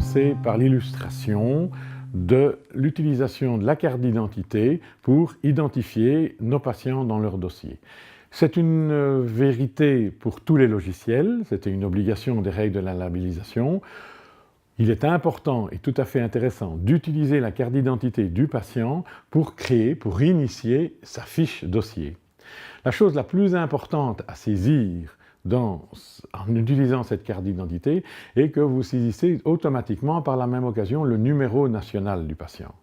commencer par l'illustration de l'utilisation de la carte d'identité pour identifier nos patients dans leur dossier. C'est une vérité pour tous les logiciels, c'était une obligation des règles de la labellisation. Il est important et tout à fait intéressant d'utiliser la carte d'identité du patient pour initier sa fiche dossier. La chose la plus importante à saisir en utilisant cette carte d'identité est que vous saisissez automatiquement par la même occasion le numéro national du patient.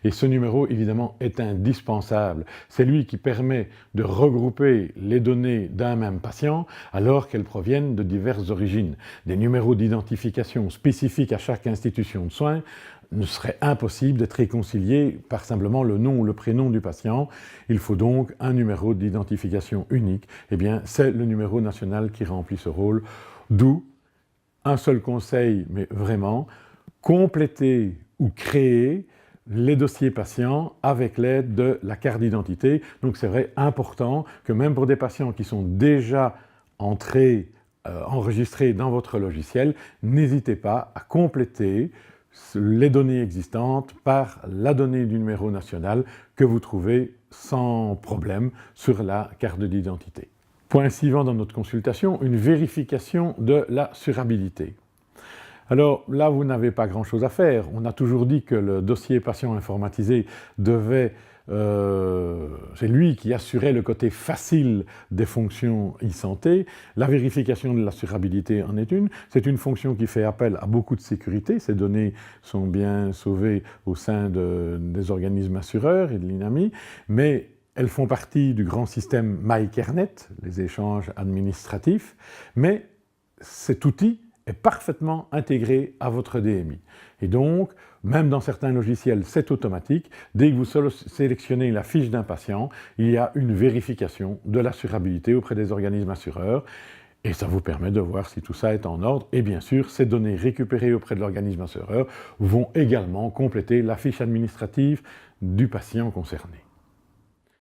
Et ce numéro, évidemment, est indispensable. C'est lui qui permet de regrouper les données d'un même patient alors qu'elles proviennent de diverses origines. Des numéros d'identification spécifiques à chaque institution de soins ne serait impossible d'être réconciliés par simplement le nom ou le prénom du patient. Il faut donc un numéro d'identification unique. Eh bien, c'est le numéro national qui remplit ce rôle. D'où un seul conseil, mais vraiment, compléter ou créer les dossiers patients avec l'aide de la carte d'identité. Donc c'est vrai, important que même pour des patients qui sont déjà enregistrés dans votre logiciel, n'hésitez pas à compléter les données existantes par la donnée du numéro national que vous trouvez sans problème sur la carte d'identité. Point suivant dans notre consultation, une vérification de l'assurabilité. Alors là, vous n'avez pas grand-chose à faire. On a toujours dit que le dossier patient informatisé c'est lui qui assurait le côté facile des fonctions e-santé. La vérification de l'assurabilité en est une. C'est une fonction qui fait appel à beaucoup de sécurité. Ces données sont bien sauvées au sein des organismes assureurs et de l'INAMI, mais elles font partie du grand système MyCareNet, les échanges administratifs, mais cet outil est parfaitement intégré à votre DMI. Et donc, même dans certains logiciels, c'est automatique. Dès que vous sélectionnez la fiche d'un patient, il y a une vérification de l'assurabilité auprès des organismes assureurs. Et ça vous permet de voir si tout ça est en ordre. Et bien sûr, ces données récupérées auprès de l'organisme assureur vont également compléter la fiche administrative du patient concerné.